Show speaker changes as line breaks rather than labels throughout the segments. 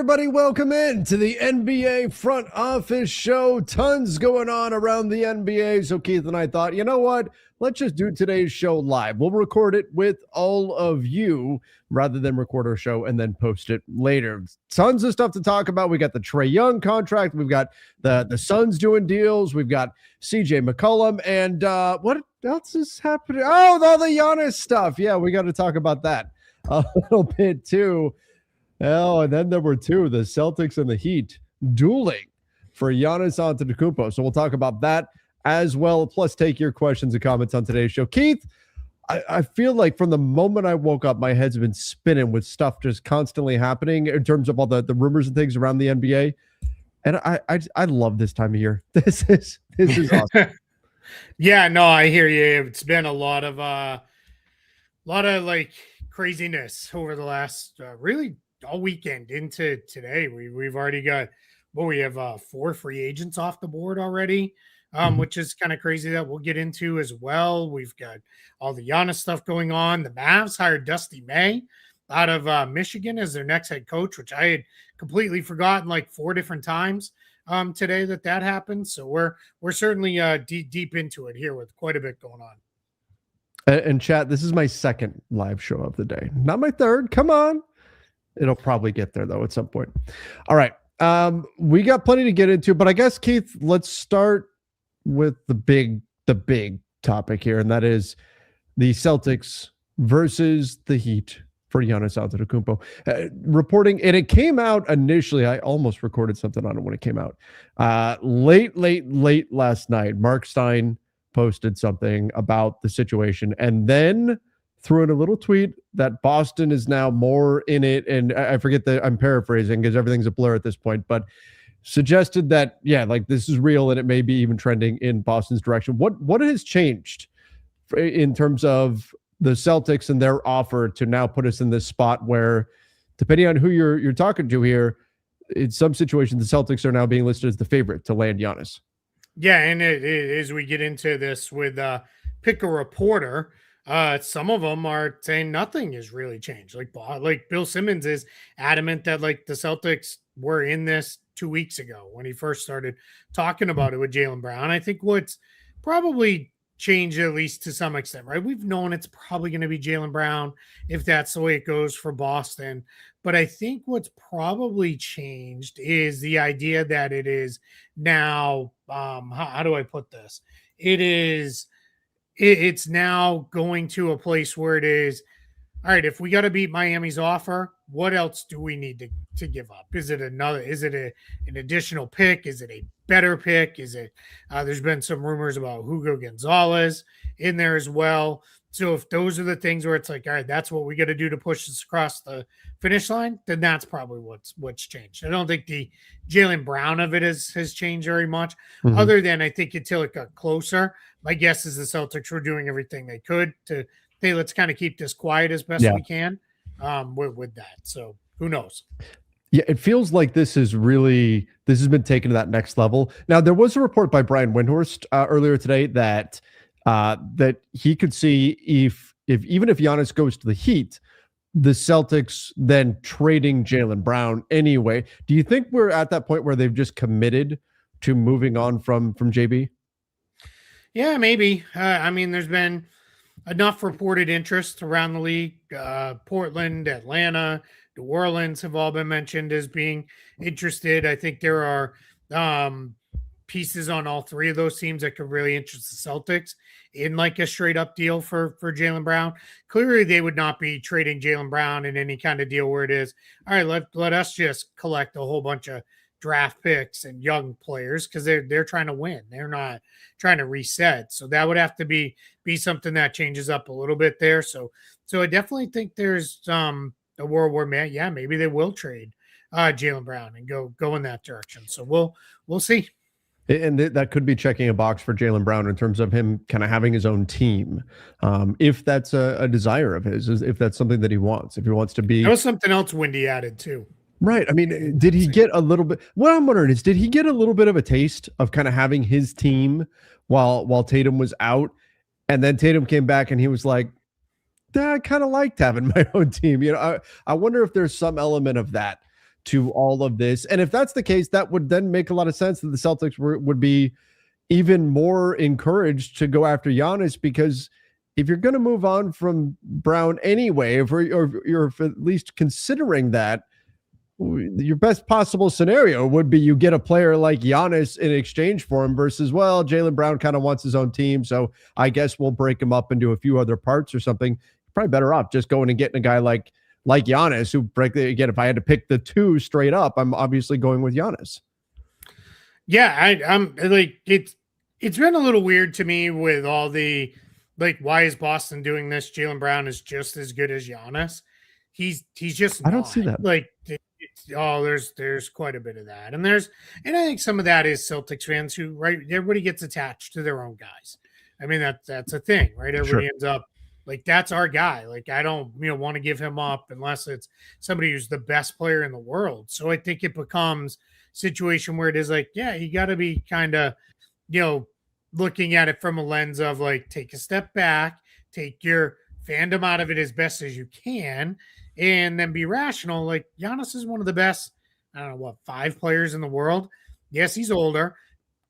everybody. Welcome in to the NBA Front Office Show. Tons going on around the NBA. So Keith and I thought, you know what? Let's just do today's show live. We'll record it with all of you rather than record our show and then post it later. Tons of stuff to talk about. We got the Trae Young contract. We've got the Suns doing deals. We've got CJ McCollum. And what else is happening? Oh, the Giannis stuff. Yeah, we got to talk about that a little bit too. Oh, and then there were two, the Celtics and the Heat dueling for Giannis Antetokounmpo. So we'll talk about that as well, plus take your questions and comments on today's show. Keith, I feel like from the moment I woke up, my head's been spinning with stuff just constantly happening in terms of all the rumors and things around the NBA. And I love this time of year. This is awesome.
Yeah, no, I hear you. It's been a lot of like craziness over the last really all weekend into today. We've already got we have 4 free agents off the board already, which is kind of crazy that we'll get into as well. We've got all the Giannis stuff going on. The Mavs hired Dusty May out of Michigan as their next head coach, which I had completely forgotten like 4 different times today that happened. So we're certainly deep into it here with quite a bit going on.
And chat, this is my second live show of the day, not my third. Come on. It'll probably get there, though, at some point. All right. We got plenty to get into, but I guess, Keith, let's start with the big topic here, and that is the Celtics versus the Heat for Giannis Antetokounmpo. Reporting, and it came out initially, I almost recorded something on it when it came out. Late last night, Mark Stein posted something about the situation, and then threw in a little tweet that Boston is now more in it. And I forget that I'm paraphrasing because everything's a blur at this point, but suggested that, yeah, like this is real and it may be even trending in Boston's direction. What has changed in terms of the Celtics and their offer to now put us in this spot where, depending on who you're talking to here, in some situations, the Celtics are now being listed as the favorite to land Giannis.
Yeah. And as we get into this with pick a reporter, some of them are saying nothing has really changed. Like Bill Simmons is adamant that like the Celtics were in this 2 weeks ago when he first started talking about it with Jaylen Brown. I think what's probably changed, at least to some extent, right? We've known it's probably going to be Jaylen Brown if that's the way it goes for Boston. But I think what's probably changed is the idea that it is now, how do I put this? It's now going to a place where it is, all right, if we got to beat Miami's offer, what else do we need to give up? Is it an additional pick? Is it a better pick? Is it, there's been some rumors about Hugo Gonzalez in there as well. So if those are the things where it's like, all right, that's what we got to do to push this across the finish line, then that's probably what's changed. I don't think the Jaylen Brown of it has changed very much, other than I think until it got closer. My guess is the Celtics were doing everything they could to, hey, let's kind of keep this quiet as best we can with that. So who knows?
Yeah, it feels like this has been taken to that next level. Now, there was a report by Brian Windhorst earlier today that he could see if even if Giannis goes to the Heat, the Celtics then trading Jaylen Brown anyway. Do you think we're at that point where they've just committed to moving on from JB?
Yeah, maybe. I mean, there's been enough reported interest around the league. Portland, Atlanta, New Orleans have all been mentioned as being interested. I think there are pieces on all 3 of those teams that could really interest the Celtics in like a straight up deal for Jaylen Brown. Clearly, they would not be trading Jaylen Brown in any kind of deal where it is, all right, let us just collect a whole bunch of draft picks and young players because they're trying to win. They're not trying to reset. So that would have to be something that changes up a little bit there. So I definitely think there's a world where maybe they will trade Jaylen Brown and go in that direction. So we'll see.
And that could be checking a box for Jaylen Brown in terms of him kind of having his own team. If that's a desire of his, if that's something that he wants, if he wants to be.
That was something else Wendy added too.
Right. I mean, did he get a little bit? What I'm wondering is, did he get a little bit of a taste of kind of having his team while Tatum was out, and then Tatum came back and he was like, I kind of liked having my own team. You know, I wonder if there's some element of that to all of this. And if that's the case, that would then make a lot of sense that the Celtics would be even more encouraged to go after Giannis, because if you're going to move on from Brown anyway, or you're at least considering that, your best possible scenario would be you get a player like Giannis in exchange for him versus, well, Jaylen Brown kind of wants his own team, so I guess we'll break him up into a few other parts or something. Probably better off just going and getting a guy like Giannis, who, again, if I had to pick the two straight up, I'm obviously going with Giannis.
Yeah, I'm like, it's been a little weird to me with all the, like, why is Boston doing this? Jaylen Brown is just as good as Giannis. He's just
I don't see that.
Like, there's quite a bit of that, and I think some of that is Celtics fans who, right, everybody gets attached to their own guys. I mean, that's a thing, right? Everybody ends up like, that's our guy. Like, I don't want to give him up unless it's somebody who's the best player in the world. So I think it becomes a situation where it is like, yeah, you got to be kind of looking at it from a lens of like, take a step back, take your fandom out of it as best as you can, and then be rational. Like, Giannis is one of the best, I don't know, what, 5 players in the world. Yes, he's older.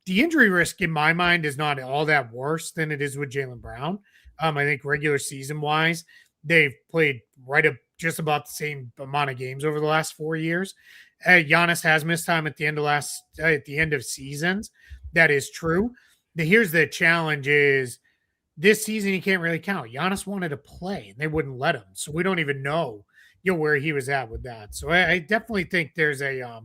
The injury risk in my mind is not all that worse than it is with Jaylen Brown. I think regular season wise, they've played just about the same amount of games over the last 4 years. Giannis has missed time at the end of seasons. That is true. Here's the challenge: is this season he can't really count. Giannis wanted to play, and they wouldn't let him. So we don't even know, where he was at with that. So I definitely think there's a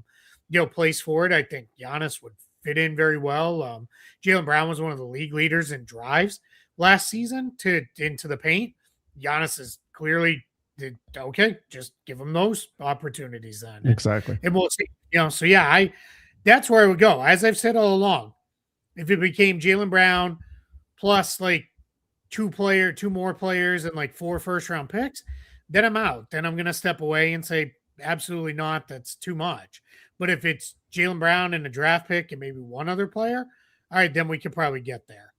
place for it. I think Giannis would fit in very well. Jaylen Brown was one of the league leaders in drives last season into the paint. Giannis is clearly okay. Just give him those opportunities then.
Exactly.
And we'll see. So yeah, that's where I would go. As I've said all along, if it became Jaylen Brown plus like two more players and like 4 first-round picks, then I'm out. Then I'm going to step away and say, absolutely not. That's too much. But if it's Jaylen Brown and a draft pick and maybe one other player, all right, then we could probably get there.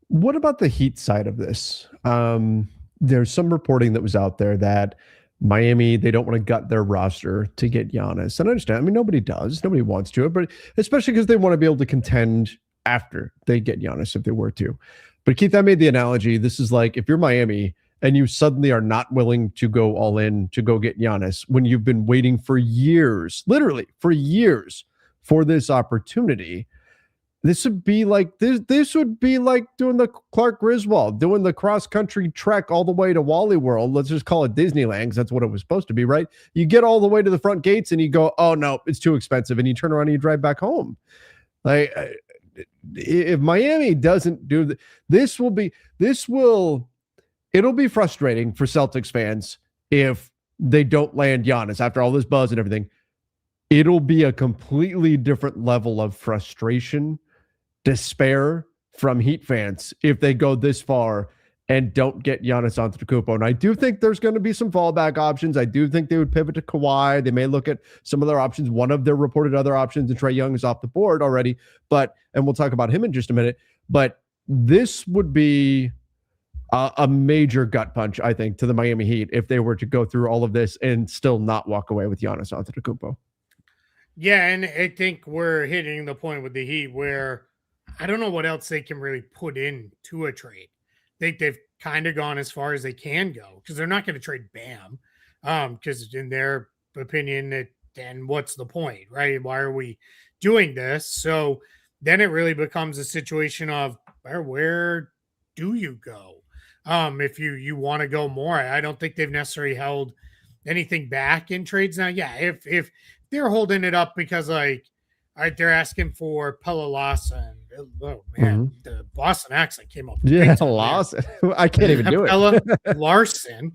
What about the Heat side of this? There's some reporting that was out there that Miami, they don't want to gut their roster to get Giannis. And I understand. I mean, nobody does. Nobody wants to, but especially because they want to be able to contend after they get Giannis if they were to. But Keith, I made the analogy. This is like if you're Miami and you suddenly are not willing to go all in to go get Giannis when you've been waiting for years, literally for years, for this opportunity. This would be like this would be like doing the Clark Griswold, doing the cross-country trek all the way to Wally World. Let's just call it Disneyland, because that's what it was supposed to be, right? You get all the way to the front gates and you go, oh no, it's too expensive, and you turn around and you drive back home. Like, if Miami doesn't do it'll be frustrating for Celtics fans if they don't land Giannis after all this buzz and everything. It'll be a completely different level of frustration, despair from Heat fans if they go this far and don't get Giannis Antetokounmpo. And I do think there's going to be some fallback options. I do think they would pivot to Kawhi. They may look at some of their options. One of their reported other options, and Trae Young is off the board already, and we'll talk about him in just a minute. But this would be a major gut punch, I think, to the Miami Heat if they were to go through all of this and still not walk away with Giannis Antetokounmpo.
Yeah, and I think we're hitting the point with the Heat where I don't know what else they can really put into a trade. I think they've kind of gone as far as they can go because they're not going to trade Bam. Because in their opinion, then what's the point, right? Why are we doing this? So then it really becomes a situation of where do you go? If you want to go more, I don't think they've necessarily held anything back in trades. Now, yeah, if they're holding it up because like, all right, they're asking for Pella Lawson. Oh man, the Boston accent came up.
Yeah, Lawson. I can't even do
Pella
it.
Lawson.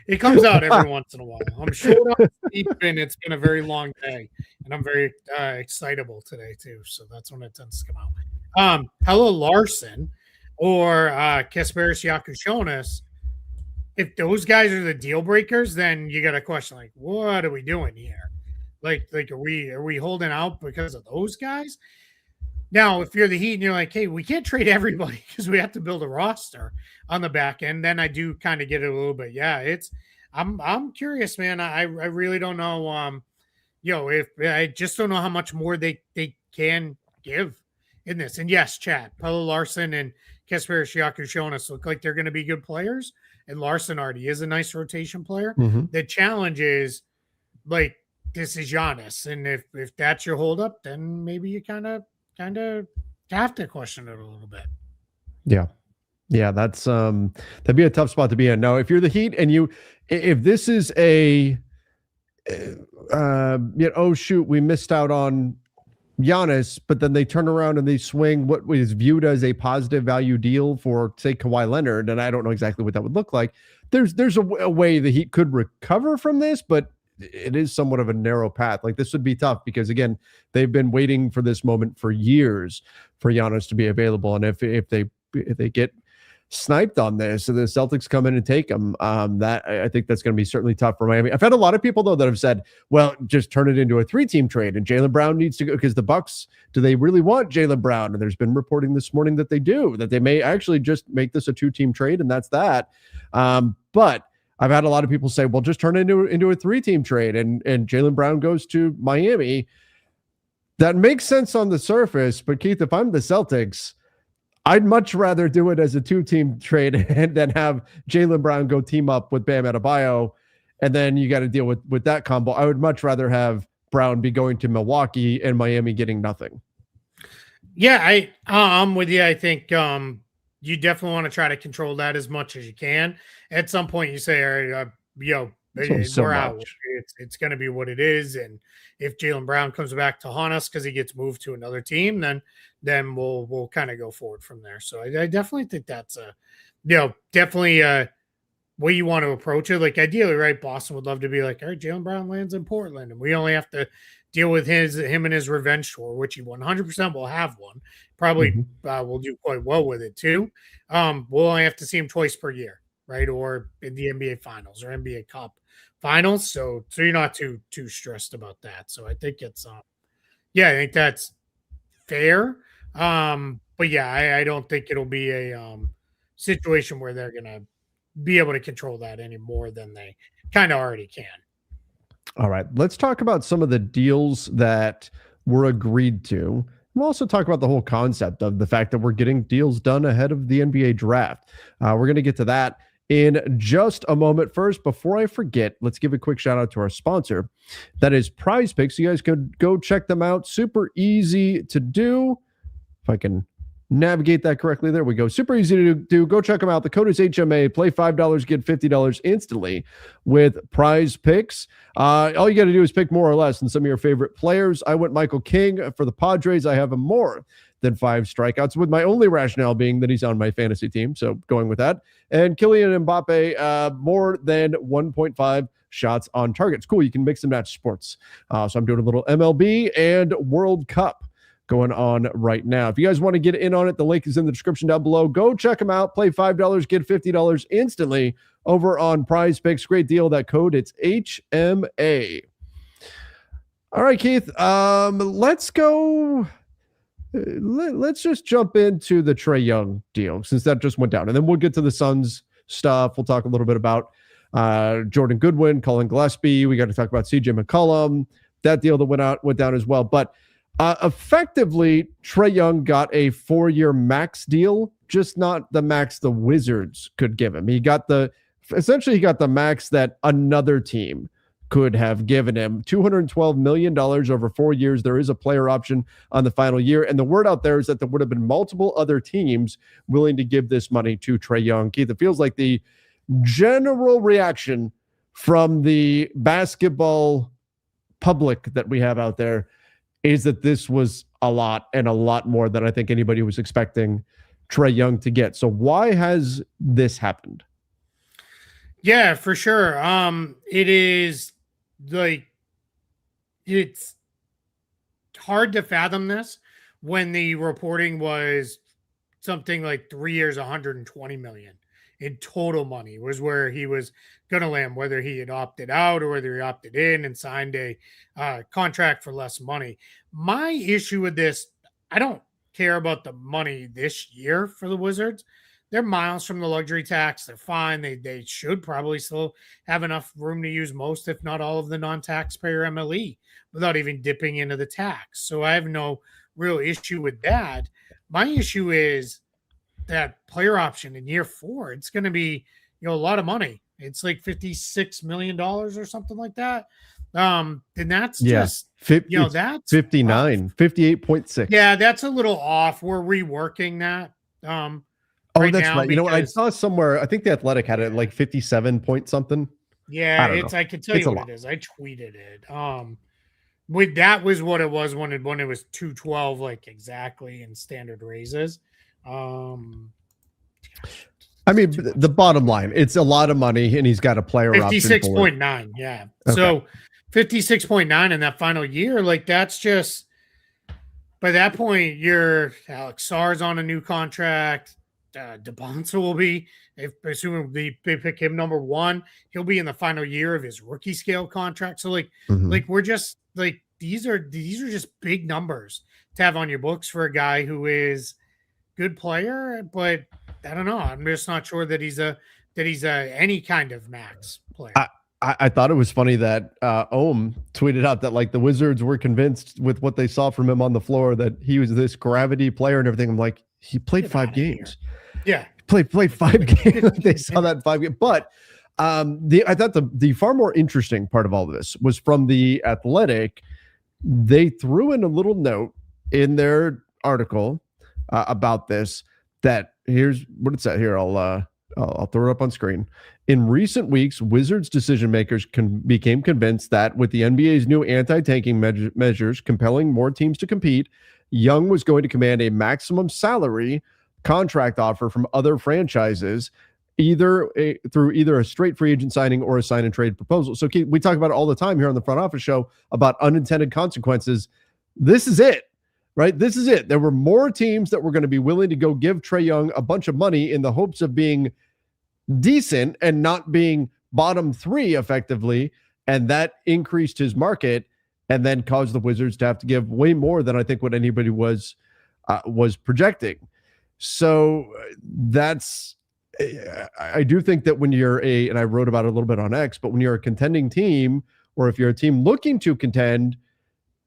It comes out every once in a while. I'm short on sleep, and it's been a very long day, and I'm very excitable today too. So that's when it tends to come out. Pella Larson or Kasparis Yakushonis. If those guys are the deal breakers, then you got a question like, what are we doing here? Like, are we holding out because of those guys? Now, if you're the Heat and you're like, hey, we can't trade everybody because we have to build a roster on the back end, then I do kind of get it a little bit. Yeah, I'm curious, man. I really don't know. If I just don't know how much more they can give in this. And yes, Chad, Pelle Larson and Kasper Siakam showing us look like they're going to be good players. And Larson already is a nice rotation player.
Mm-hmm.
The challenge is like this is Giannis, and if that's your holdup, then maybe you kind of have to question it a little bit.
Yeah. Yeah, that'd be a tough spot to be in. Now, if you're the Heat and if this is oh shoot, we missed out on Giannis, but then they turn around and they swing what was viewed as a positive value deal for, say, Kawhi Leonard, and I don't know exactly what that would look like. There's a way the Heat could recover from this, but it is somewhat of a narrow path. Like, this would be tough because, again, they've been waiting for this moment for years for Giannis to be available, and if they get sniped on this, so the Celtics come in and take them. That I think that's going to be certainly tough for Miami. I've had a lot of people though that have said, "Well, just turn it into a 3-team trade, and Jaylen Brown needs to go," because the Bucks, do they really want Jaylen Brown? And there's been reporting this morning that they do, that they may actually just make this a 2-team trade, and that's that. But I've had a lot of people say, "Well, just turn it into a 3-team trade, and Jaylen Brown goes to Miami." That makes sense on the surface, but Keith, if I'm the Celtics, I'd much rather do it as a 2-team trade and then have Jaylen Brown go team up with Bam Adebayo, and then you got to deal with that combo. I would much rather have Brown be going to Milwaukee and Miami getting nothing.
Yeah, I'm with you. I think you definitely want to try to control that as much as you can. At some point, you say, "All right, we're out. It's going to be what it is." And if Jaylen Brown comes back to haunt us because he gets moved to another team, then we'll kind of go forward from there. So I definitely think that's definitely way you want to approach it. Like, ideally, right? Boston would love to be like, "All right, Jaylen Brown lands in Portland, and we only have to deal with him and his revenge tour," which he 100% will have one. Probably will do quite well with it too. We'll only have to see him twice per year, right? Or in the NBA Finals or NBA Cup Finals. So you're not too stressed about that. So I think it's I think that's fair. But yeah, I don't think it'll be a situation where they're gonna be able to control that any more than they kind of already can.
All right, let's talk about some of the deals that were agreed to. We'll also talk about the whole concept of the fact that we're getting deals done ahead of the NBA draft. We're going to get to that in just a moment. First, before I forget, let's give a quick shout out to our sponsor. That is Prize Picks. You guys could go check them out. Super easy to do. If I can navigate that correctly, there we go. Super easy to do. Go check them out. The code is HMA. Play $5, get $50 instantly with Prize Picks. All you got to do is pick more or less than some of your favorite players. I went Michael King for the Padres. I have him more than 5 strikeouts, with my only rationale being that he's on my fantasy team. So going with that. And Kylian Mbappe, more than 1.5 shots on targets. Cool. You can mix and match sports. So I'm doing a little MLB and World Cup going on right now. If you guys want to get in on it, the link is in the description down below. Go check them out. Play $5, get $50 instantly over on Prize Picks. Great deal. That code, it's HMA. All right, Keith. Let's go. Let's just jump into the Trae Young deal, since that just went down, and then we'll get to the Suns stuff. We'll talk a little bit about Jordan Goodwin, Colin Gillespie. We got to talk about CJ McCollum, that deal that went down as well. But effectively, Trae Young got a 4-year max deal, just not the max the Wizards could give him. He got the max that another team could have given him. $212 million over 4 years. There is a player option on the final year. And the word out there is that there would have been multiple other teams willing to give this money to Trae Young. Keith, it feels like the general reaction from the basketball public that we have out there is that this was a lot, and a lot more than I think anybody was expecting Trae Young to get. So why has this happened?
Yeah, for sure. It is like, it's hard to fathom this when the reporting was something like 3 years, 120 million in total money was where he was going to land, whether he had opted out or whether he opted in and signed a contract for less money. My issue with this, I don't care about the money this year for the Wizards. they're miles from the luxury tax. They're fine. They should probably still have enough room to use most, if not all, of the non-taxpayer MLE without even dipping into the tax. So I have no real issue with that. My issue is that player option in year 4. It's going to be, a lot of money. It's like $56 million or something like that. And that's just, that's
59, 58.6.
Yeah, that's a little off. We're reworking that.
That's right. You know what? I saw somewhere, I think the Athletic had it like 57 point something.
Yeah, I can tell you what it is. I tweeted it. That was what it was when it was 212, like exactly in standard raises.
I mean, the bottom line, it's a lot of money, and he's got a player
56.9. Yeah. Okay. So 56.9 in that final year, like that's just, by that point, you're Alex Sarr's on a new contract. DeBonsa will be, assuming they pick him number 1, he'll be in the final year of his rookie scale contract. So like we're just like, these are just big numbers to have on your books for a guy who is good player, but I don't know. I'm just not sure that he's any kind of max player.
I thought it was funny that Ohm tweeted out that like the Wizards were convinced with what they saw from him on the floor that he was this gravity player and everything. I'm like, he played 5 games.
Yeah,
played 5 games. They saw that in 5 games. But I thought the far more interesting part of all of this was from the Athletic. They threw in a little note in their article about this. That here's what it said here. I'll throw it up on screen. In recent weeks, Wizards decision makers became convinced that with the NBA's new anti-tanking measures compelling more teams to compete, Young was going to command a maximum salary contract offer from other franchises, through either a straight free agent signing or a sign and trade proposal. So Keith, we talk about it all the time here on the Front Office Show about unintended consequences. This is it. Right? This is it. There were more teams that were going to be willing to go give Trae Young a bunch of money in the hopes of being decent and not being bottom 3 effectively. And that increased his market and then caused the Wizards to have to give way more than I think what anybody was projecting. So I do think that when you're and I wrote about it a little bit on X, but when you're a contending team, or if you're a team looking to contend,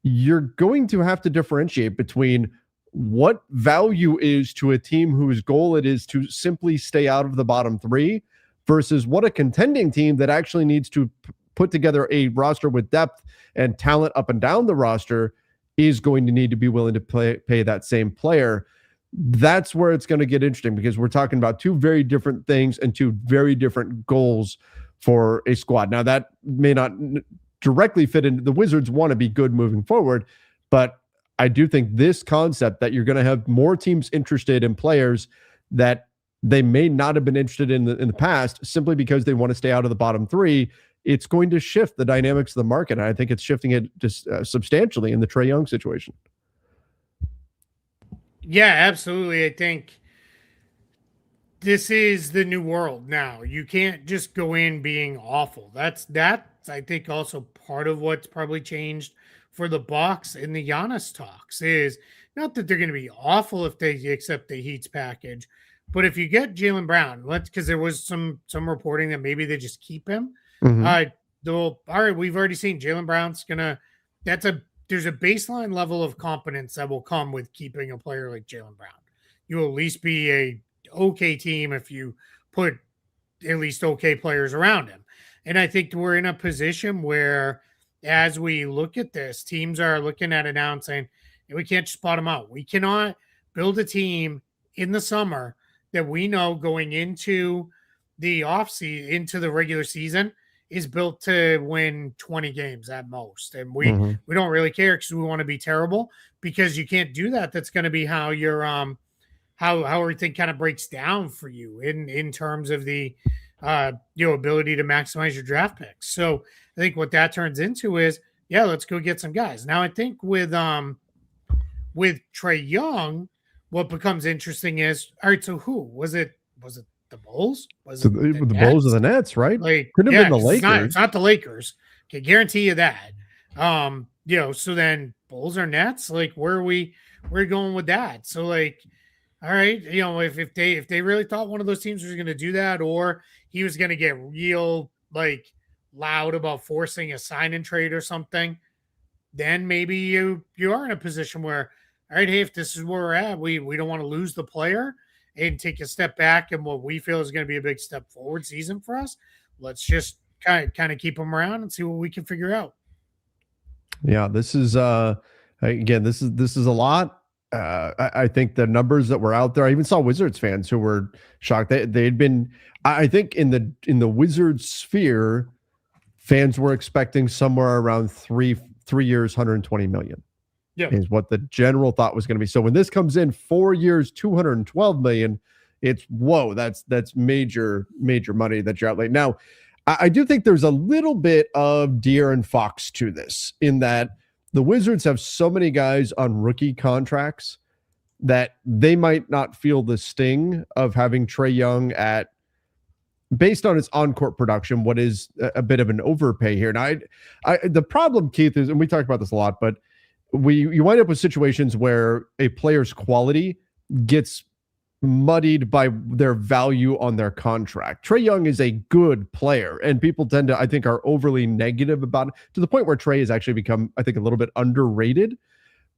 you're going to have to differentiate between what value is to a team whose goal it is to simply stay out of the bottom 3 versus what a contending team that actually needs to put together a roster with depth and talent up and down the roster is going to need to be willing to pay that same player. That's where it's going to get interesting because we're talking about 2 very different things and 2 very different goals for a squad. Now, that may not directly fit into the Wizards want to be good moving forward, but I do think this concept that you're going to have more teams interested in players that they may not have been interested in the past simply because they want to stay out of the bottom 3, it's going to shift the dynamics of the market. And I think it's shifting it just substantially in the Trae Young situation.
Yeah, absolutely. I think this is the new world now. You can't just go in being awful. That's I think also part of what's probably changed for the Bucks in the Giannis talks is not that they're going to be awful if they accept the Heat's package, but if you get Jaylen Brown, because there was some reporting that maybe they just keep him. All right, we've already seen Jaylen Brown's there's a baseline level of competence that will come with keeping a player like Jaylen Brown. You will at least be a okay team if you put at least okay players around him. And I think we're in a position where, as we look at this, teams are looking at it now and saying, we can't just bottom out. We cannot build a team in the summer that we know going into the offseason, into the regular season, is built to win 20 games at most. And we don't really care because we want to be terrible, because you can't do that. That's going to be how your how everything kind of breaks down for you in terms of the ability to maximize your draft picks. So I think what that turns into is, let's go get some guys. Now I think with Trae Young, what becomes interesting is, all right, so who was it? Was it the Bulls? Was it
the Bulls or the Nets? Right?
Like,
couldn't have been the Lakers.
It's not the Lakers. Can guarantee you that. So then Bulls or Nets? Like, where are we going with that? So like, all right, if they really thought one of those teams was going to do that, or he was going to get real like loud about forcing a sign and trade or something, then maybe you are in a position where, all right, hey, if this is where we're at, we don't want to lose the player and take a step back and what we feel is going to be a big step forward season for us. Let's just kind of keep them around and see what we can figure out.
Yeah, this is again, this is a lot. I think the numbers that were out there, I even saw Wizards fans who were shocked. They'd been, I think in the Wizards sphere, fans were expecting somewhere around 3 years, 120 million.
Yeah,
is what the general thought was going to be. So when this comes in 4 years, 212 million, it's whoa, that's major money that you're outlaying. Now, I do think there's a little bit of De'Aaron Fox to this, in that the Wizards have so many guys on rookie contracts that they might not feel the sting of having Trae Young at, based on his on-court production, what is a bit of an overpay here. And the problem, Keith, is, and we talk about this a lot, but you wind up with situations where a player's quality gets muddied by their value on their contract. Trae Young is a good player, and people tend to, I think, are overly negative about it, to the point where Trae has actually become, I think, a little bit underrated.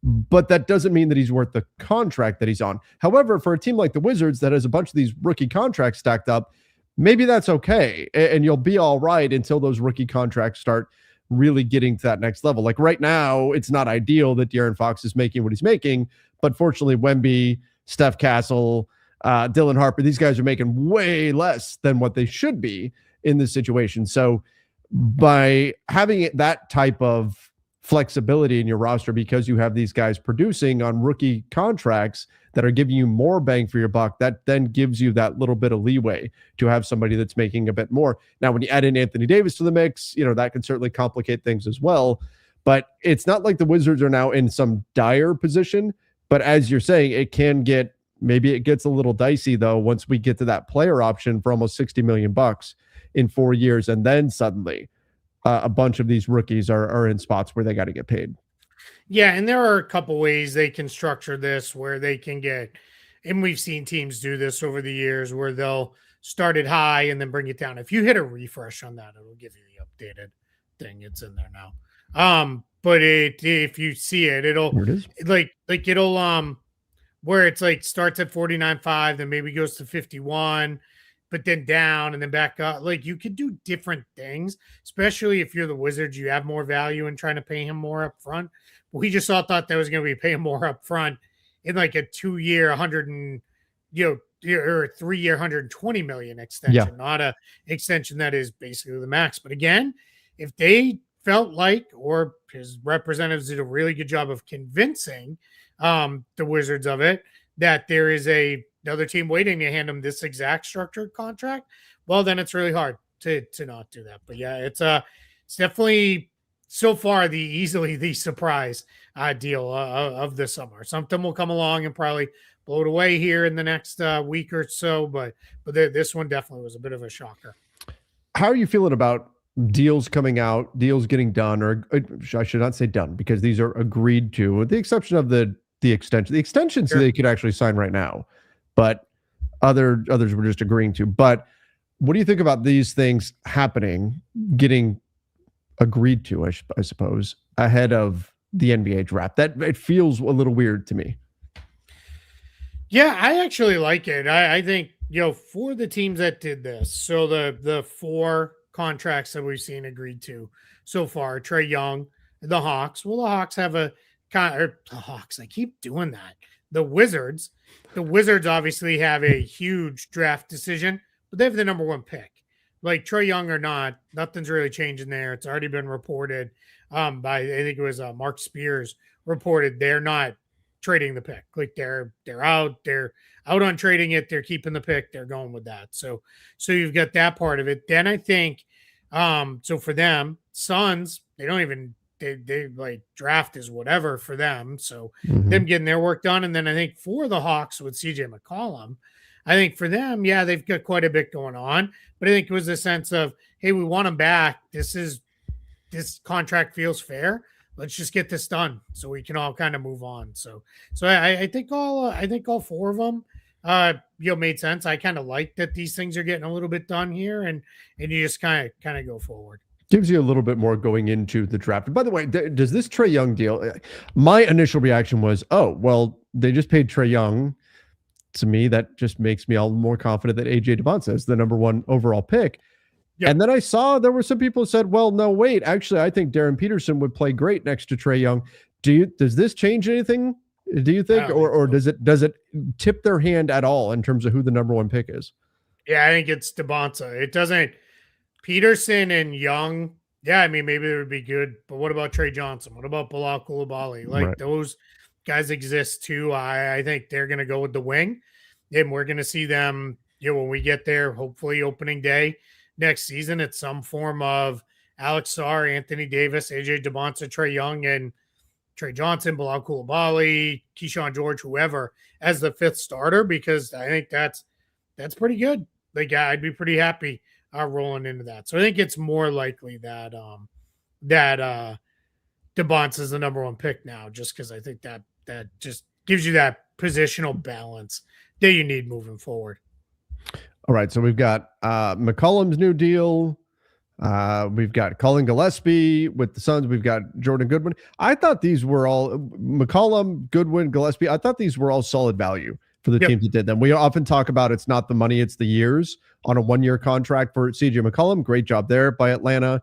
But that doesn't mean that he's worth the contract that he's on. However, for a team like the Wizards that has a bunch of these rookie contracts stacked up, maybe that's okay, and you'll be all right until those rookie contracts start really getting to that next level. Like right now, it's not ideal that De'Aaron Fox is making what he's making, but fortunately, Wemby, Steph Castle, Dylan Harper, these guys are making way less than what they should be in this situation. So by having that type of flexibility in your roster, because you have these guys producing on rookie contracts that are giving you more bang for your buck, that then gives you that little bit of leeway to have somebody that's making a bit more. Now, when you add in Anthony Davis to the mix, that can certainly complicate things as well. But it's not like the Wizards are now in some dire position. But as you're saying, maybe it gets a little dicey though once we get to that player option for almost $60 million in 4 years, and then suddenly a bunch of these rookies are in spots where they got to get paid.
Yeah, and there are a couple ways they can structure this where they can get, and we've seen teams do this over the years, where they'll start it high and then bring it down. If you hit a refresh on that, it'll give you the updated thing. It's in there now. But if you see it, it'll it'll where it's like starts at 49.5, then maybe goes to 51, but then down and then back up. Like you could do different things, especially if you're the Wizards, you have more value in trying to pay him more up front. But we just all thought that was going to be paying more up front in like a 2-year 100 and or a 3-year 120 million extension, not a extension that is basically the max. But again, if they felt like, or his representatives did a really good job of convincing the Wizards of it, that there is another team waiting to hand them this exact structured contract, well, then it's really hard to not do that. But yeah, it's definitely so far easily the surprise deal of the summer. Something will come along and probably blow it away here in the next week or so, but this one definitely was a bit of a shocker.
How are you feeling about deals coming out, deals getting done, or I should not say done, because these are agreed to, with the exception of the extension. The extensions they could actually sign right now, but others were just agreeing to. But what do you think about these things happening, getting agreed to, I suppose, ahead of the NBA draft? That it feels a little weird to me.
Yeah, I actually like it. I think, for the teams that did this, so the 4 contracts that we've seen agreed to so far, Trae Young, the Hawks. Well, the Hawks have the Hawks. I keep doing that. The Wizards obviously have a huge draft decision, but they have the number 1 pick. Like Trae Young or not, nothing's really changing there. It's already been reported by, I think it was Mark Spears reported they're not trading the pick. Like they're out on trading it. They're keeping the pick. They're going with that. So you've got that part of it. Then I think, so for them, Suns, they don't even, they like draft is whatever for them. So them getting their work done. And then I think for the Hawks with CJ McCollum, I think for them, yeah, they've got quite a bit going on, but I think it was a sense of, hey, we want them back. This contract feels fair. Let's just get this done so we can all kind of move on. So I think all 4 of them made sense. I kind of like that these things are getting a little bit done here, and you just kind of go forward.
Gives you a little bit more going into the draft. And by the way, does this Trae Young deal? My initial reaction was, oh, well, they just paid Trae Young. To me, that just makes me all more confident that AJ Debonsa is the number one overall pick. Yep. And then I saw there were some people who said, well, no, wait, actually, I think Darren Peterson would play great next to Trae Young. Does this change anything? Do you think, or does it tip their hand at all in terms of who the number one pick is?
Yeah, I think it's Debonsa. It doesn't. Peterson and Young, yeah, I mean, maybe it would be good, but what about Trey Johnson? What about Bilal Coulibaly? Like, those guys exist too. I think they're going to go with the wing, and we're going to see them, when we get there, hopefully opening day next season, at some form of Alex Sarr, Anthony Davis, AJ Debonsa, Trae Young, and Trey Johnson, Bilal Coulibaly, Keyshawn George, whoever, as the fifth starter, because I think that's pretty good. Like, I'd be pretty happy rolling into that. So I think it's more likely that Debonsa is the number one pick now, just because I think that just gives you that positional balance that you need moving forward.
All right, so we've got McCollum's new deal. We've got Colin Gillespie with the Suns. We've got Jordan Goodwin. I thought these were all McCollum, Goodwin, Gillespie. I thought these were all solid value for the teams that did them. We often talk about it's not the money, it's the years on a one-year contract for CJ McCollum. Great job there by Atlanta.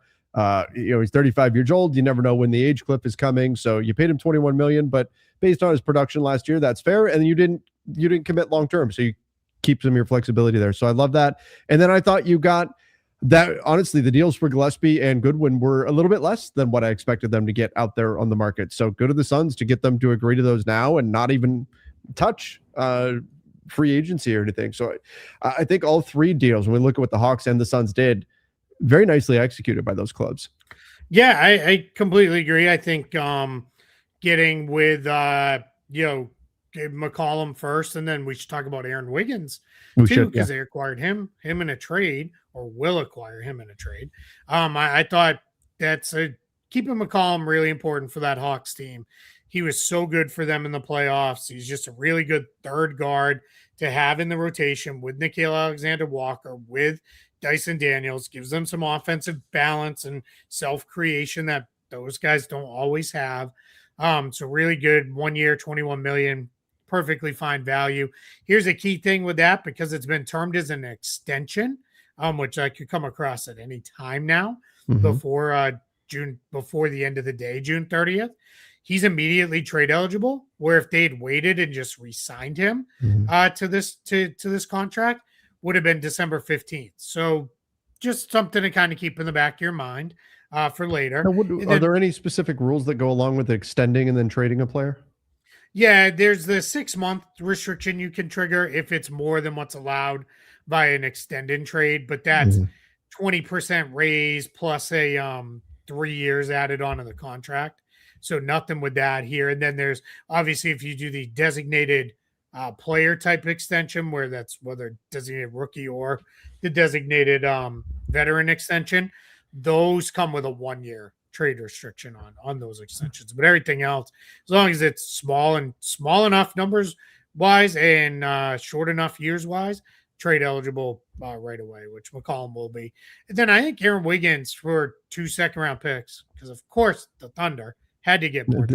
He's 35 years old. You never know when the age cliff is coming. So you paid him $21 million, but based on his production last year, that's fair. And you didn't commit long-term. So you keep some of your flexibility there. So I love that. And then I thought you got that. Honestly, the deals for Gillespie and Goodwin were a little bit less than what I expected them to get out there on the market. So go to the Suns to get them to agree to those now and not even touch free agency or anything. So I think all three deals, when we look at what the Hawks and the Suns did, very nicely executed by those clubs.
Yeah, I completely agree. I think getting with McCollum first, and then we should talk about Aaron Wiggins too, because they acquired him in a trade, or will acquire him in a trade. I thought that's keeping McCollum really important for that Hawks team. He was so good for them in the playoffs. He's just a really good third guard to have in the rotation with Nickeil Alexander-Walker, with Dyson Daniels. Gives them some offensive balance and self-creation that those guys don't always have. So really good. 1 year, $21 million, perfectly fine value. Here's a key thing with that, because it's been termed as an extension, which I could come across at any time now before the end of the day, June 30th. He's immediately trade eligible, where if they'd waited and just re-signed him to this contract, would have been December 15th. So just something to kind of keep in the back of your mind for later.
Are there any specific rules that go along with extending and then trading a player?
Yeah, there's the 6-month restriction you can trigger if it's more than what's allowed by an extended trade, but that's 20% raise plus a 3 years added onto the contract. So nothing with that here. And then there's obviously, if you do the designated player type extension, where that's whether designated rookie or the designated veteran extension, those come with a 1 year trade restriction on those extensions. But everything else, as long as it's small enough numbers wise and short enough years wise, trade eligible right away, which McCollum will be. And then I think Aaron Wiggins for 2 second-round picks, because of course the Thunder had to get more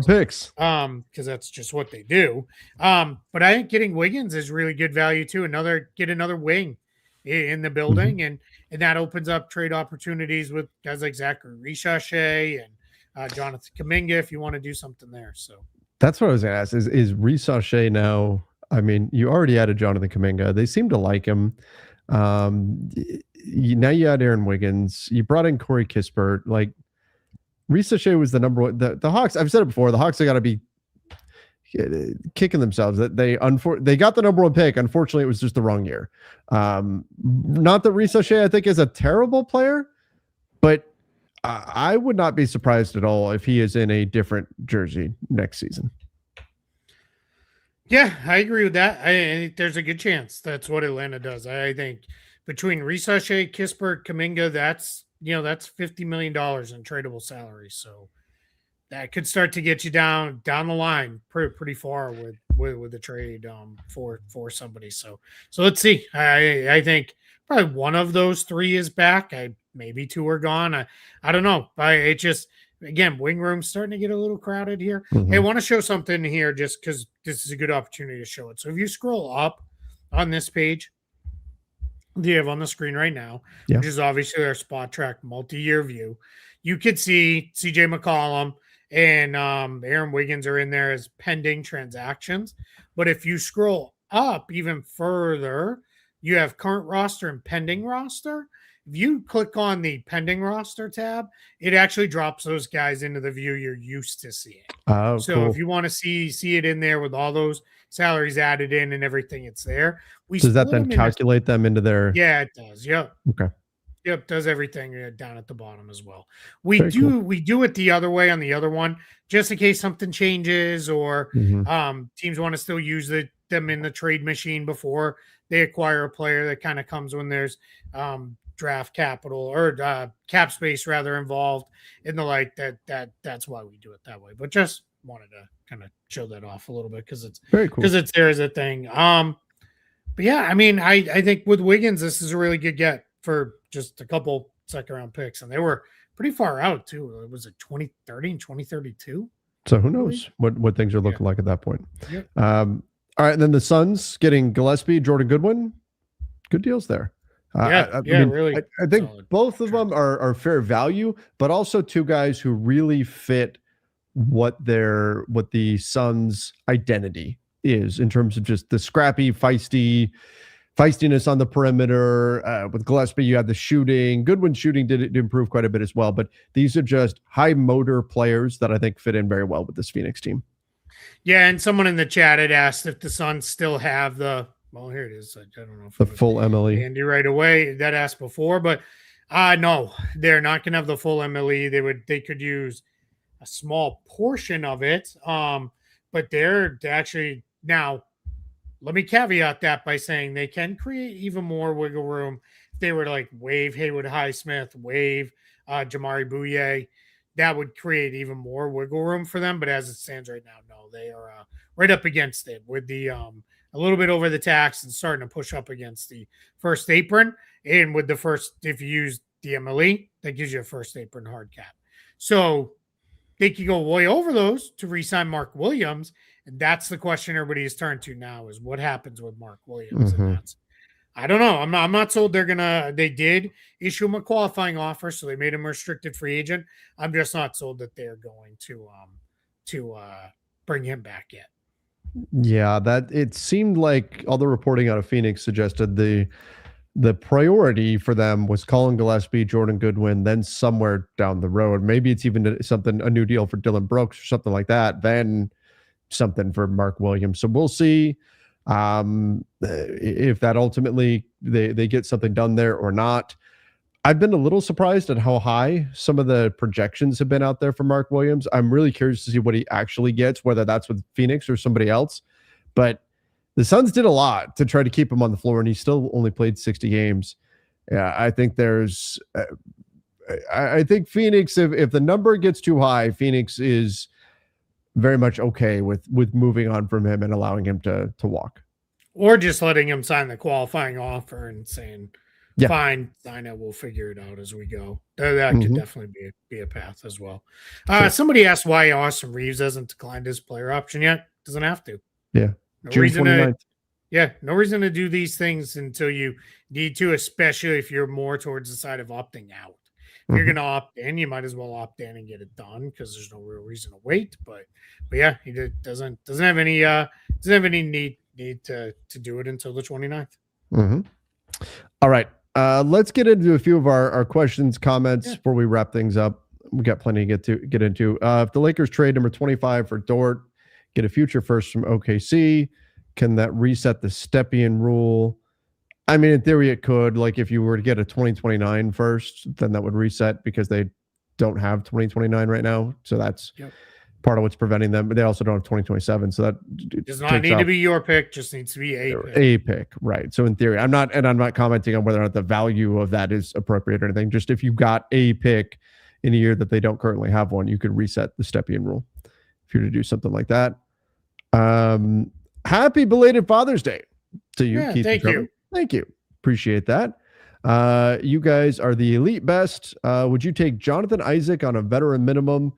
picks.
Because that's just what they do. But I think getting Wiggins is really good value too. Get another wing in the building, and that opens up trade opportunities with guys like Zachary Risacher and Jonathan Kuminga if you want to do something there. So
that's what I was going to ask. Is Risacher now? I mean, you already added Jonathan Kuminga. They seem to like him. Now you add Aaron Wiggins. You brought in Corey Kispert. Like, Risacher was the number one. The Hawks, I've said it before, the Hawks have got to be kicking themselves that they got the number one pick. Unfortunately, it was just the wrong year. Not that Risacher, I think, is a terrible player, but I would not be surprised at all if he is in a different jersey next season.
Yeah, I agree with that. I think there's a good chance that's what Atlanta does. I think between Risacher, Kispert, Kuminga, that's $50 million in tradable salary. So that could start to get you down the line pretty far with the trade for somebody. So let's see. I think probably one of those three is back. Maybe two are gone. I don't know. It just, again, wing room's starting to get a little crowded here.
Mhm.
Hey, I want to show something here just because this is a good opportunity to show it. So if you scroll up on this page, you have on the screen right now,
Yeah.
which is obviously our Spot Track multi-year view, you could see CJ McCollum and Aaron Wiggins are in there as pending transactions. But if you scroll up even further, you have current roster and pending roster. If you click on the pending roster tab, it actually drops those guys into the view you're used to seeing.
Oh,
So
cool.
if you want to see it in there with all those salaries added in and everything, it's there.
Does that then calculate them into their?
Yeah, it does. Yep.
Okay.
Yep, does everything down at the bottom as well. We do it the other way on the other one, just in case something changes or teams want to still use them in the trade machine before they acquire a player. That kind of comes when there's draft capital or cap space rather involved in the like. That's why we do it that way. But just wanted to kind of show that off a little bit because it's
very cool,
because it's there as a thing. But yeah, I mean, I think with Wiggins, this is a really good get for just a couple second round picks, and they were pretty far out too. It was 2030 and 2032.
So who knows what things are looking like at that point.
Yep.
All right, and then the Suns getting Gillespie, Jordan Goodwin, good deals there. I mean,
really.
I think both of them are fair value, but also two guys who really fit what the Suns' identity is in terms of just the scrappy, feistiness on the perimeter. With Gillespie, you have the shooting. Goodwin's shooting did improve quite a bit as well, but these are just high motor players that I think fit in very well with this Phoenix team.
Yeah, and someone in the chat had asked if the Suns still have well, here it is. I don't know if
the full MLE.
Andy right away that asked before, but no, they're not going to have the full MLE. They could use a small portion of it, but they're actually now. Let me caveat that by saying they can create even more wiggle room if they were to like waive Haywood Highsmith, waive Jamari Bouye. That would create even more wiggle room for them. But as it stands right now, no, they are right up against it with the a little bit over the tax and starting to push up against the first apron. And with the first, if you use the MLE, that gives you a first apron hard cap. So they could go way over those to re-sign Mark Williams. And that's the question everybody has turned to now is what happens with Mark Williams. And that's, I don't know. I'm not sold they did issue him a qualifying offer, so they made him a restricted free agent. I'm just not sold that they're going to bring him back yet.
Yeah, that it seemed like all the reporting out of Phoenix suggested the priority for them was Colin Gillespie, Jordan Goodwin, then somewhere down the road, maybe it's even a new deal for Dylan Brooks or something like that, then something for Mark Williams. So we'll see if that ultimately they get something done there or not. I've been a little surprised at how high some of the projections have been out there for Mark Williams. I'm really curious to see what he actually gets, whether that's with Phoenix or somebody else. But the Suns did a lot to try to keep him on the floor, and he still only played 60 games. Yeah, I think there's I think Phoenix, if the number gets too high, Phoenix is very much okay with moving on from him and allowing him to walk.
Or just letting him sign the qualifying offer and saying, fine, sign it, we'll figure it out as we go. That could definitely be a path as well. Sure. Somebody asked why Austin Reeves hasn't declined his player option yet. Doesn't have to.
Yeah.
No reason to do these things until you need to, especially if you're more towards the side of opting out. If you're going to opt in, you might as well opt in and get it done because there's no real reason to wait. But yeah, he doesn't have any need to do it until the 29th.
All right. Let's get into a few of our questions, comments before we wrap things up. We got plenty to get into. If the Lakers trade number 25 for Dort, get a future first from OKC, can that reset the Stepien rule? I mean, in theory, it could. Like, if you were to get a 2029 first, then that would reset because they don't have 2029 right now. So that's part of what's preventing them. But they also don't have 2027. So that
does not need to be your pick. Just needs to be
a pick, right? So in theory, I'm not commenting on whether or not the value of that is appropriate or anything. Just if you got a pick in a year that they don't currently have one, you could reset the Stepien rule if you're to do something like that. Happy belated Father's Day to you, Keith and Trevor. Thank you. Appreciate that. You guys are the elite best. Would you take Jonathan Isaac on a veteran minimum?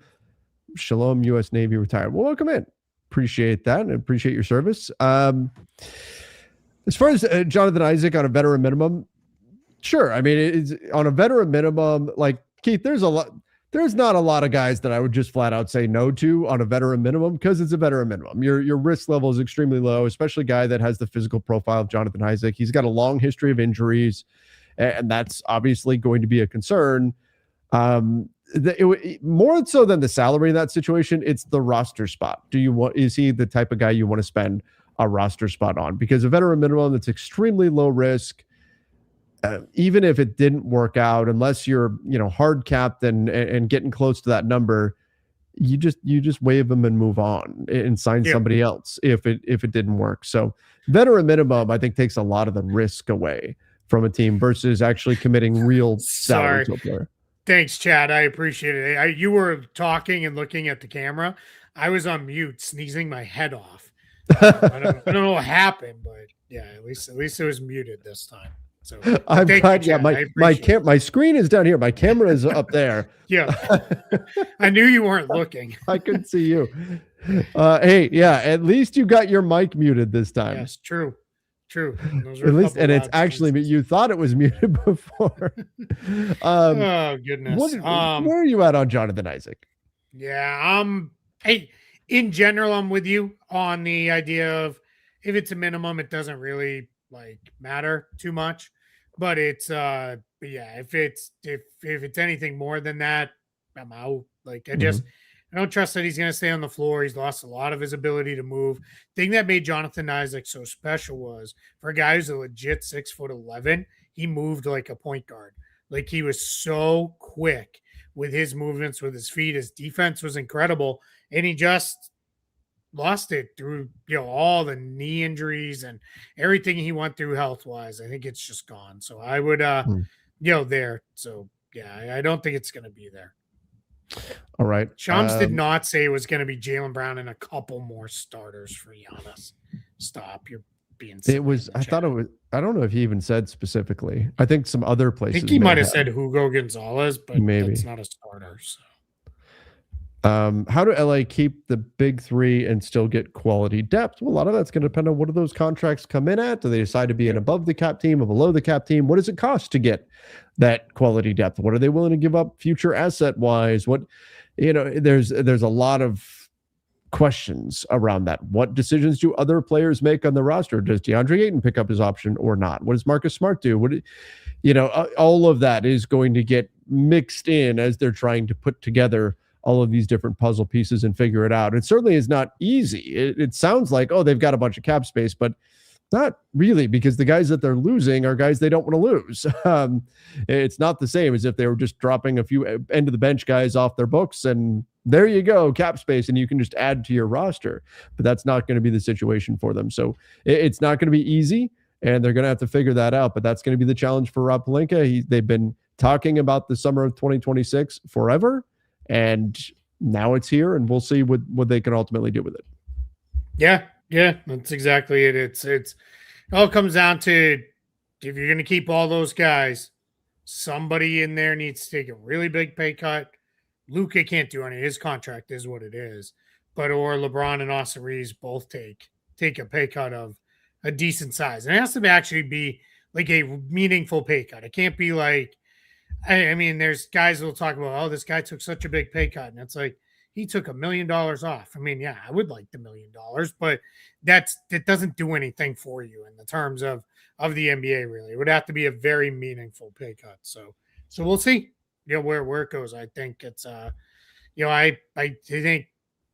Shalom, U.S. Navy retired. Well, welcome in. Appreciate that and appreciate your service. As far as Jonathan Isaac on a veteran minimum, sure. I mean, it's on a veteran minimum, like Keith, there's not a lot of guys that I would just flat out say no to on a veteran minimum because it's a veteran minimum. Your risk level is extremely low, especially a guy that has the physical profile of Jonathan Isaac. He's got a long history of injuries, and that's obviously going to be a concern. More so than the salary in that situation, it's the roster spot. Is he the type of guy you want to spend a roster spot on? Because a veteran minimum, that's extremely low risk. Even if it didn't work out, unless you're hard capped and getting close to that number, you just waive them and move on and sign somebody else if it didn't work. So veteran minimum, I think, takes a lot of the risk away from a team versus actually committing real salary to a player.
Thanks, Chad. I appreciate it. You were talking and looking at the camera. I was on mute, sneezing my head off. I don't know what happened, but yeah, at least it was muted this time. So
I'm glad. My screen is down here. My camera is up there.
Yeah, I knew you weren't looking.
I couldn't see you. Hey, yeah. At least you got your mic muted this time.
Yes, true.
At least, and it's actually you thought it was muted before.
Oh goodness.
Where are you at on Jonathan Isaac?
Yeah. Hey, in general, I'm with you on the idea of if it's a minimum, it doesn't really matter too much. But it's if it's anything more than that, I'm out. I don't trust that he's going to stay on the floor. He's lost a lot of his ability to move. Thing that made Jonathan Isaac so special was for a guy who's a legit 6'11", he moved like a point guard. Like, he was so quick with his movements, with his feet. His defense was incredible, and he just lost it through all the knee injuries and everything he went through health wise. I think it's just gone. So I would there. So yeah, I don't think it's going to be there.
All right.
Shams did not say it was going to be Jaylen Brown and a couple more starters for Giannis. Stop. You're being silly.
It was, I thought it was, I don't know if he even said specifically. I think some other places.
I think he might have said Hugo Gonzalez, but
maybe
that's not a starter. So.
How do LA keep the big three and still get quality depth? Well, a lot of that's going to depend on what do those contracts come in at. Do they decide to be an above the cap team or below the cap team? What does it cost to get that quality depth? What are they willing to give up future asset wise? What, there's a lot of questions around that. What decisions do other players make on the roster? Does DeAndre Ayton pick up his option or not? What does Marcus Smart do? All of that is going to get mixed in as they're trying to put together all of these different puzzle pieces and figure it out. It certainly is not easy. It sounds like, they've got a bunch of cap space, but not really, because the guys that they're losing are guys they don't want to lose. It's not the same as if they were just dropping a few end of the bench guys off their books and there you go, cap space, and you can just add to your roster. But that's not going to be the situation for them. So it's not going to be easy, and they're going to have to figure that out. But that's going to be the challenge for Rob Pelinka. They've been talking about the summer of 2026 forever. And now it's here, and we'll see what they can ultimately do with it.
Yeah, that's exactly it. It all comes down to, if you're going to keep all those guys, somebody in there needs to take a really big pay cut. Luka can't do any. His contract is what it is. Or LeBron and Austin Reeves both take a pay cut of a decent size. And it has to actually be like a meaningful pay cut. It can't be like, I mean, there's guys who will talk about, this guy took such a big pay cut. And it's like, he took $1 million off. I mean, yeah, I would like the $1 million, but it doesn't do anything for you in the terms of the NBA, really. It would have to be a very meaningful pay cut. So we'll see, where it goes. I think it's, I think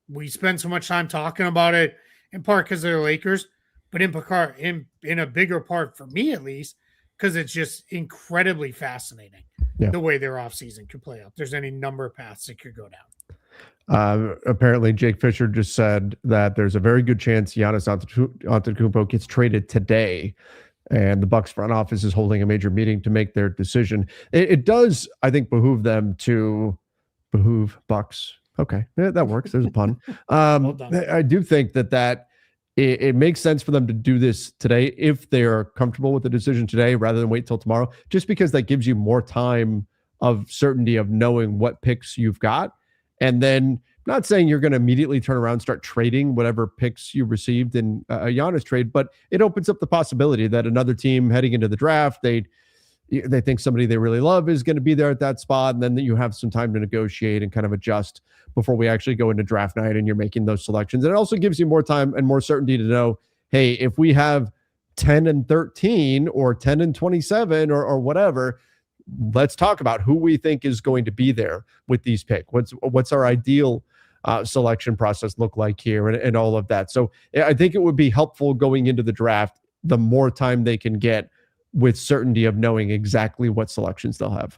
we spend so much time talking about it, in part because they're Lakers, but in a bigger part, for me at least, because it's just incredibly fascinating the way their offseason could play out. There's any number of paths it could go down.
Apparently, Jake Fisher just said that there's a very good chance Giannis Antetokounmpo gets traded today, and the Bucks front office is holding a major meeting to make their decision. It does, I think, behoove them to Behoove Bucks. Okay, yeah, that works. There's a pun.
Well done.
I do think that it makes sense for them to do this today if they are comfortable with the decision today rather than wait till tomorrow, just because that gives you more time of certainty of knowing what picks you've got. And then, not saying you're going to immediately turn around and start trading whatever picks you received in a Giannis trade, but it opens up the possibility that another team heading into the draft, they think somebody they really love is going to be there at that spot, and then you have some time to negotiate and kind of adjust before we actually go into draft night and you're making those selections. And it also gives you more time and more certainty to know, hey, if we have 10 and 13 or 10 and 27 or whatever, let's talk about who we think is going to be there with these picks. What's our ideal selection process look like here and all of that. So I think it would be helpful going into the draft, the more time they can get with certainty of knowing exactly what selections they'll have.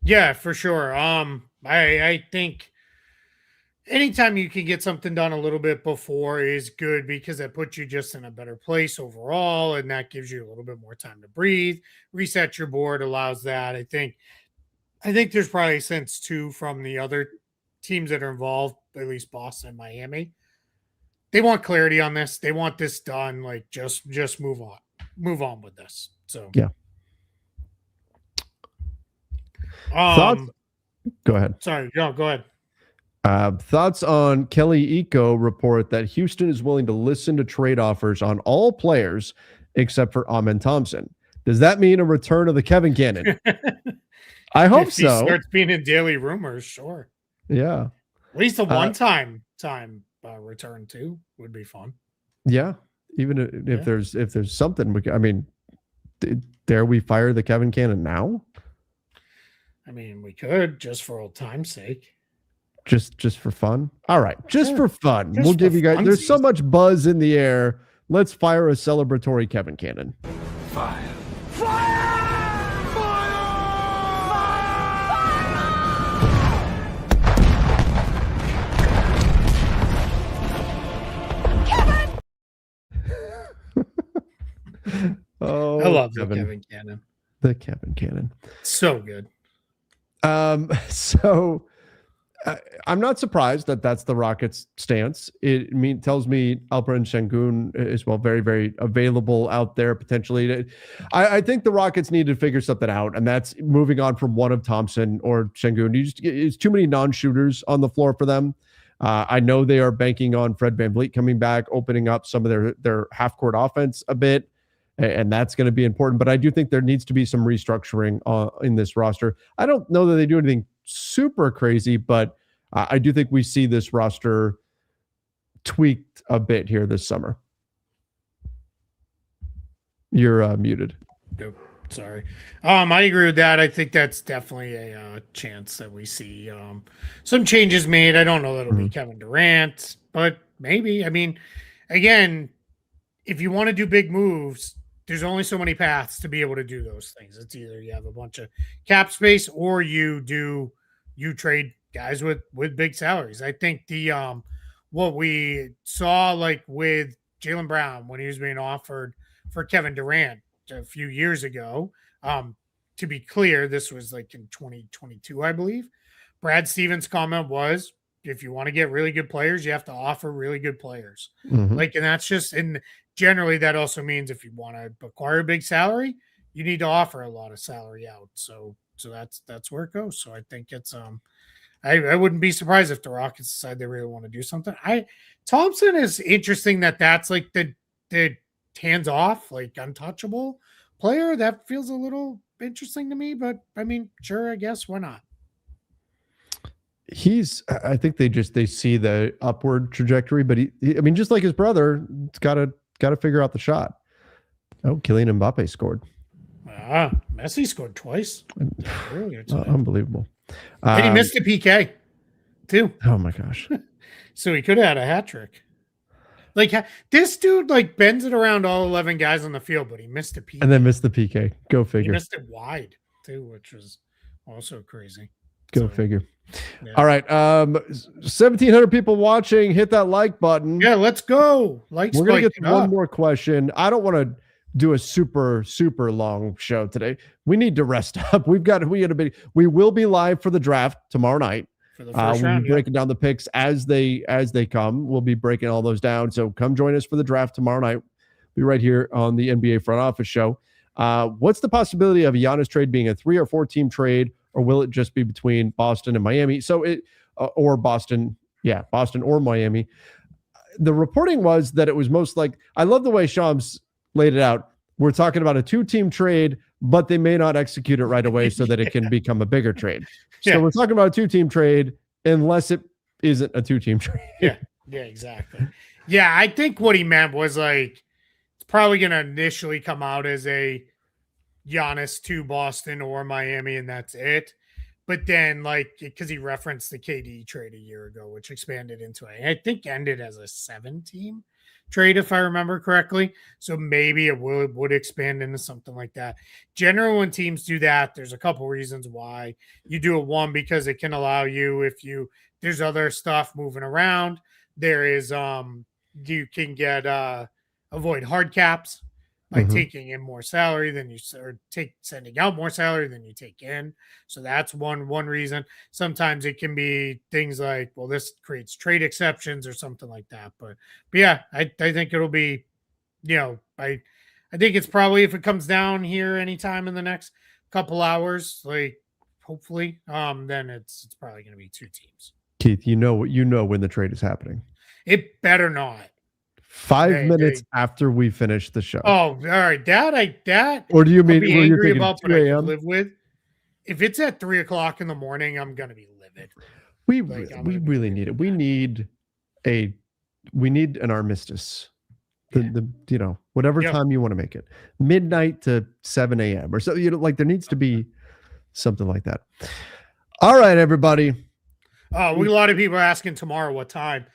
Yeah, for sure. I think anytime you can get something done a little bit before is good because that puts you just in a better place overall, and that gives you a little bit more time to breathe, reset your board, allows that. I think there's probably sense too from the other teams that are involved, at least Boston, Miami. They want clarity on this. They want this done. Like just move on with this. So
yeah. Thoughts? Go ahead.
Sorry, no, go ahead.
Thoughts on Kelly Eco report that Houston is willing to listen to trade offers on all players except for Amen Thompson. Does that mean a return of the Kevin Cannon? I hope
if
so.
He starts being in daily rumors, sure.
Yeah.
At least a one-time return too would be fun.
Yeah. Even if there's something, I mean, dare we fire the Kevin Cannon now?
I mean, we could just for old time's sake.
Just for fun. All right. Just for fun. We'll give you guys,
funsies.
There's so much buzz in the air. Let's fire a celebratory Kevin Cannon.
Fire.
Oh,
I love the Kevin Cannon.
The Kevin Cannon.
So good.
So I'm not surprised that that's the Rockets' stance. It tells me Alperen Sengun is very, very available out there potentially. I think the Rockets need to figure something out, and that's moving on from one of Thompson or Sengun. It's too many non-shooters on the floor for them. I know they are banking on Fred VanVleet coming back, opening up some of their half-court offense a bit, and that's going to be important. But I do think there needs to be some restructuring in this roster. I don't know that they do anything super crazy, but I do think we see this roster tweaked a bit here this summer. You're muted.
Nope. Sorry. I agree with that. I think that's definitely a chance that we see some changes made. I don't know that it'll be Kevin Durant, but maybe. I mean, again, if you want to do big moves, there's only so many paths to be able to do those things. It's either you have a bunch of cap space or you trade guys with big salaries. I think the what we saw like with Jaylen Brown when he was being offered for Kevin Durant a few years ago. To be clear, this was like in 2022, I believe. Brad Stevens' comment was, if you want to get really good players, you have to offer really good players.
Mm-hmm.
And that's just, and generally that also means if you want to acquire a big salary, you need to offer a lot of salary out. So that's where it goes. So I think it's, I wouldn't be surprised if the Rockets decide they really want to do something. Thompson is interesting that's like the hands off, like untouchable player. That feels a little interesting to me, but I mean, sure, I guess why not?
I think they see the upward trajectory, but he I mean, just like his brother, it's got to figure out the shot. Oh, Kylian Mbappe scored.
Messi scored twice earlier today.
Unbelievable.
And he missed a PK too.
Oh my gosh.
So he could have had a hat trick. Like this dude like bends it around all 11 guys on the field, but he missed a PK.
And then missed the PK. Go figure.
He missed it wide too, which was also crazy.
Go figure.
Yeah.
All right. 1,700 people watching. Hit that like button.
Yeah, let's go.
We're going to get to one more question. I don't want to do a super long show today. We need to rest up. We will be live for the draft tomorrow night.
For the first
we'll
round,
be breaking down the picks as they come. We'll be breaking all those down. So come join us for the draft tomorrow night. Be right here on the NBA Front Office Show. What's the possibility of a Giannis trade being a 3 or 4 team trade, or will it just be between Boston and Miami? So or Boston or Miami. The reporting was that it was most like, I love the way Shams laid it out. We're talking about a 2-team trade, but they may not execute it right away so that it can become a bigger trade. So we're talking about a 2-team trade unless it isn't a 2-team trade.
Yeah, exactly. Yeah, I think what he meant was like, it's probably going to initially come out as a Giannis to Boston or Miami, and that's it. But then, like, because he referenced the KD trade a year ago, which expanded into I think ended as a 7-team trade, if I remember correctly. So maybe it would expand into something like that. Generally, when teams do that, there's a couple reasons why. You do it, one, because it can allow you, there's other stuff moving around. There is you can get avoid hard caps by taking in more salary than sending out more salary than you take in. So that's one reason. Sometimes it can be things like, well, this creates trade exceptions or something like that. But yeah, I think it'll be, I think it's probably, if it comes down here anytime in the next couple hours, like hopefully, then it's probably going to be 2 teams.
Keith, you know when the trade is happening.
It better not.
5 minutes after we finish the show.
Oh, all right. That.
Or do you mean
be angry about
2 a.m.?
Live with? If it's at 3 o'clock in the morning, I'm gonna be livid.
We really need it. We need an armistice. Whatever time you want to make it, midnight to 7 a.m. or so. There needs to be something like that. All right, everybody.
A lot of people are asking tomorrow what time.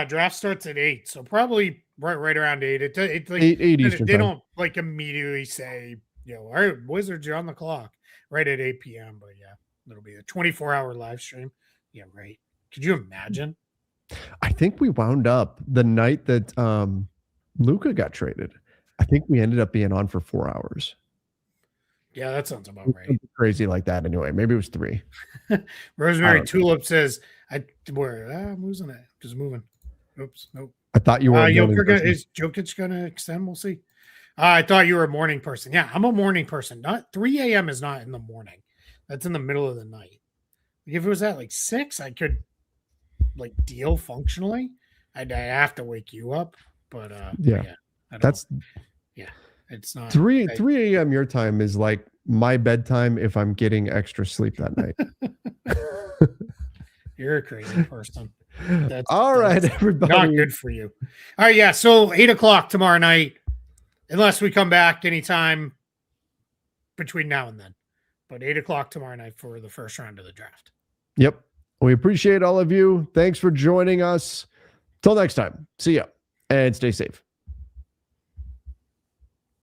Draft starts at 8, so probably right around 8. It's like
8 Eastern
they
time.
don't like immediately say, all right, Wizards, you're on the clock right at 8 p.m. But yeah, it'll be a 24-hour live stream. Yeah, right. Could you imagine?
I think we wound up the night that Luka got traded. I think we ended up being on for 4 hours.
Yeah, that sounds about right.
Crazy like that anyway. Maybe it was 3.
Rosemary Tulip says, I'm losing it. Just moving. Oops. Nope.
I thought you were
is Jokic going to extend? We'll see. I thought you were a morning person. Yeah, I'm a morning person. Not 3 a.m. is not in the morning. That's in the middle of the night. If it was at like 6, I could deal functionally. I'd have to wake you up. But it's not
3 a.m. your time is like my bedtime if I'm getting extra sleep that night.
You're a crazy person. That's
everybody.
Not good for you. All right, yeah. So 8 o'clock tomorrow night, unless we come back anytime between now and then. But 8 o'clock tomorrow night for the first round of the draft.
Yep. We appreciate all of you. Thanks for joining us. Till next time. See ya and stay safe.